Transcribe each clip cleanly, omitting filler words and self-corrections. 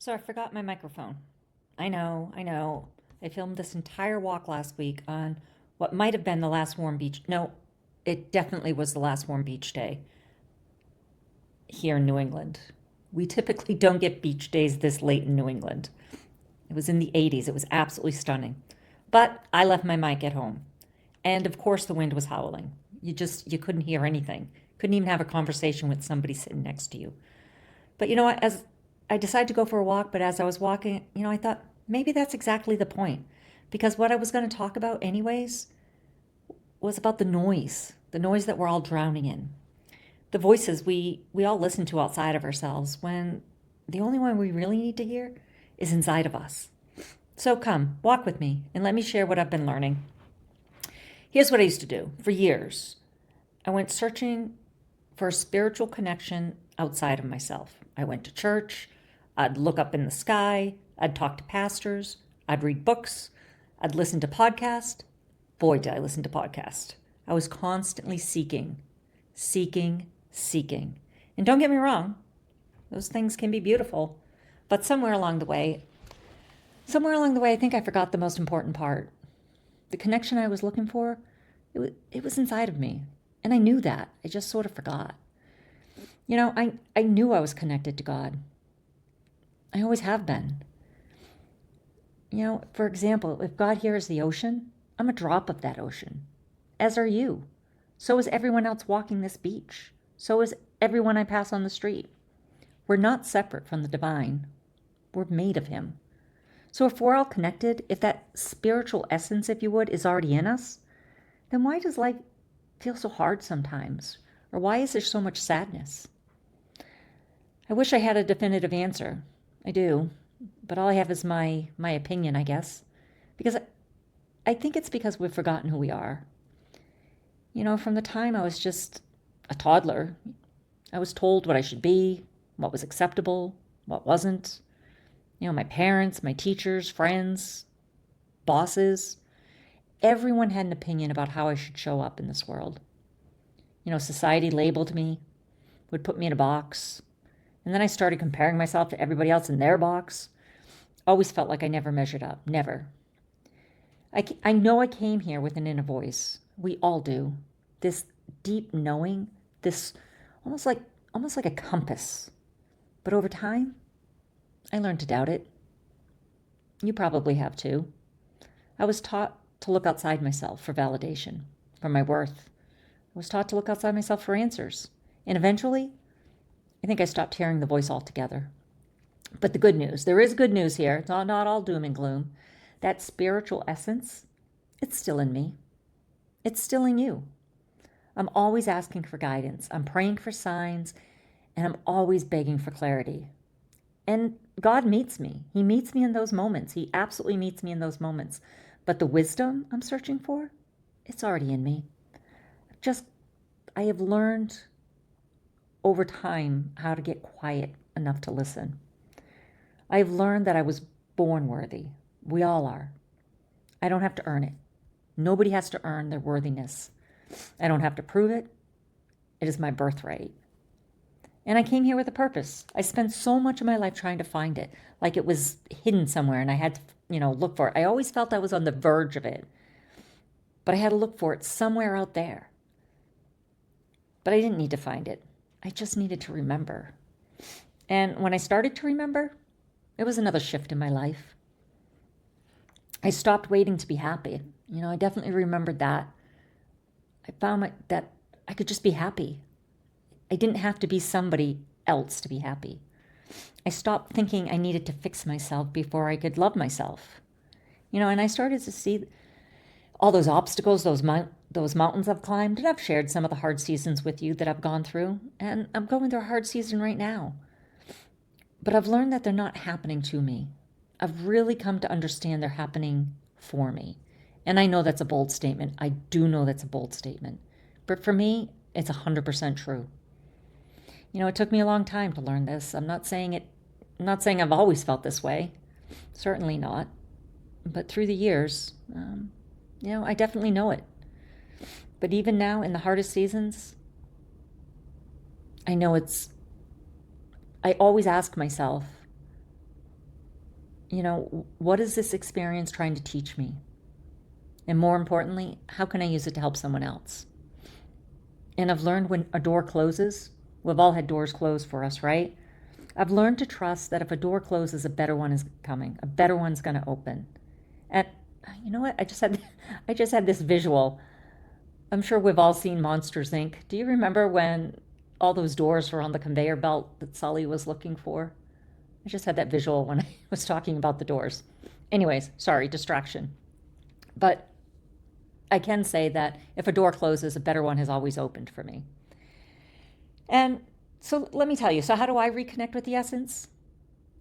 So I forgot my microphone. I know, I know. I filmed this entire walk last week on what might have been the last warm beach. No, it definitely was the last warm beach day here in New England. We typically don't get beach days this late in New England. It was in the 80s. It was absolutely stunning. But I left my mic at home. And of course the wind was howling. You couldn't hear anything. Couldn't even have a conversation with somebody sitting next to you. But you know what, as I decided to go for a walk, but as I was walking, I thought maybe that's exactly the point. Because what I was going to talk about anyways was about the noise that we're all drowning in. The voices we all listen to outside of ourselves when the only one we really need to hear is inside of us. So come, walk with me and let me share what I've been learning. Here's what I used to do for years. I went searching for a spiritual connection outside of myself. I went to church, I'd look up in the sky, I'd talk to pastors, I'd read books, I'd listen to podcasts. Boy, did I listen to podcasts. I was constantly seeking, seeking. And don't get me wrong, those things can be beautiful. But somewhere along the way, I think I forgot the most important part. The connection I was looking for, it was inside of me. And I knew that. I just sort of forgot. I knew I was connected to God. I always have been. For example, if God here is the ocean, I'm a drop of that ocean, as are you. So is everyone else walking this beach. So is everyone I pass on the street. We're not separate from the divine. We're made of Him. So if we're all connected, if that spiritual essence, if you would, is already in us, then why does life feel so hard sometimes? Or why is there so much sadness? I wish I had a definitive answer. I do. But all I have is my opinion, I guess. Because I think it's because we've forgotten who we are. From the time I was just a toddler, I was told what I should be, what was acceptable, what wasn't. My parents, my teachers, friends, bosses, everyone had an opinion about how I should show up in this world. Society labeled me, would put me in a box, and then I started comparing myself to everybody else in their box. Always felt like I never measured up, never. I know I came here with an inner voice. We all do. This deep knowing, this almost like a compass. But over time, I learned to doubt it. You probably have too. I was taught to look outside myself for validation, for my worth. I was taught to look outside myself for answers. And eventually, I think I stopped hearing the voice altogether. But the good news, there is good news here. It's not all doom and gloom. That spiritual essence, it's still in me. It's still in you. I'm always asking for guidance. I'm praying for signs, and I'm always begging for clarity. And God meets me. He meets me in those moments. He absolutely meets me in those moments. But the wisdom I'm searching for, it's already in me. I have learned over time how to get quiet enough to listen. I've learned that I was born worthy. We all are. I don't have to earn it. Nobody has to earn their worthiness. I don't have to prove it. It is my birthright. And I came here with a purpose. I spent so much of my life trying to find it, like it was hidden somewhere and I had to, look for it. I always felt I was on the verge of it, but I had to look for it somewhere out there. But I didn't need to find it. I just needed to remember. And when I started to remember, it was another shift in my life. I stopped waiting to be happy. I definitely remembered that. I found that I could just be happy. I didn't have to be somebody else to be happy. I stopped thinking I needed to fix myself before I could love myself. And I started to see all those obstacles, those mountains I've climbed, and I've shared some of the hard seasons with you that I've gone through, and I'm going through a hard season right now. But I've learned that they're not happening to me. I've really come to understand they're happening for me. And I know that's a bold statement. I do know that's a bold statement. But for me, it's 100% true. It took me a long time to learn this. I'm not saying I've always felt this way. Certainly not. But through the years, I definitely know it. But even now, in the hardest seasons, I always ask myself, What is this experience trying to teach me? And more importantly, how can I use it to help someone else? And I've learned when a door closes, we've all had doors closed for us, right? I've learned to trust that if a door closes, a better one is coming. A better one's going to open. And you know what? I just had this visual. I'm sure we've all seen Monsters Inc. Do you remember when all those doors were on the conveyor belt that Sully was looking for? I just had that visual when I was talking about the doors. Anyways, sorry, distraction. But I can say that if a door closes, a better one has always opened for me. And so let me tell you, so how do I reconnect with the essence?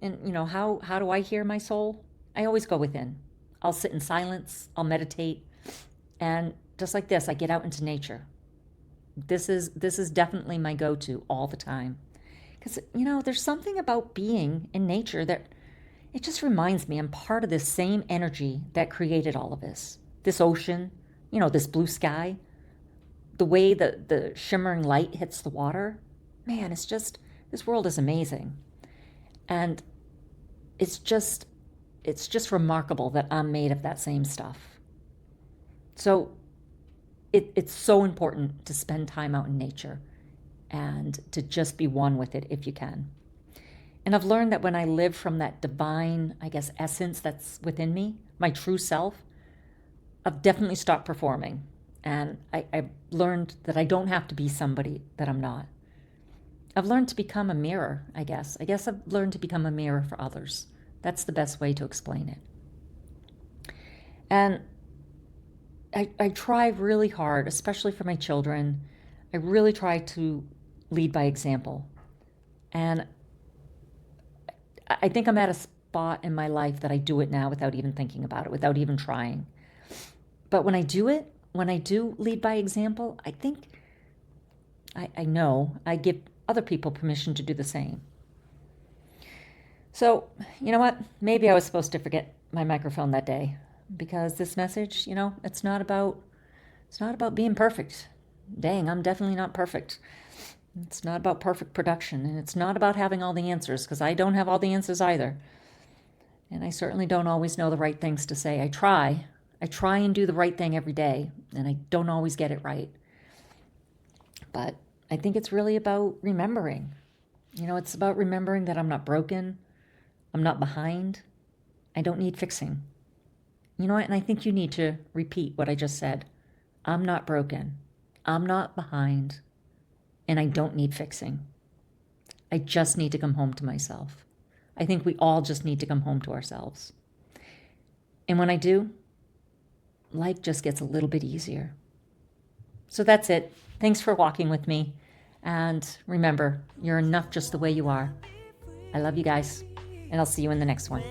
And, how do I hear my soul? I always go within. I'll sit in silence, I'll meditate, and just like this, I get out into nature. This is definitely my go-to all the time. Because, there's something about being in nature that it just reminds me I'm part of this same energy that created all of this. This ocean, this blue sky, the way the shimmering light hits the water. Man, this world is amazing. And it's just remarkable that I'm made of that same stuff. So it's so important to spend time out in nature and to just be one with it if you can. And I've learned that when I live from that divine, essence that's within me, my true self, I've definitely stopped performing. And I've learned that I don't have to be somebody that I'm not. I've learned to become a mirror, I guess. I've learned to become a mirror for others. That's the best way to explain it. And I try really hard, especially for my children. I really try to lead by example. And I think I'm at a spot in my life that I do it now without even thinking about it, without even trying. But when I do it, when I do lead by example, I think I know I give other people permission to do the same. So, you know what? Maybe I was supposed to forget my microphone that day because this message, it's not about being perfect. Dang, I'm definitely not perfect. It's not about perfect production, and it's not about having all the answers because I don't have all the answers either. And I certainly don't always know the right things to say. I try and do the right thing every day, and I don't always get it right. But I think it's really about remembering. It's about remembering that I'm not broken. I'm not behind. I don't need fixing. You know what? And I think you need to repeat what I just said. I'm not broken. I'm not behind. And I don't need fixing. I just need to come home to myself. I think we all just need to come home to ourselves. And when I do, life just gets a little bit easier. So that's it. Thanks for walking with me. And remember, you're enough just the way you are. I love you guys, and I'll see you in the next one.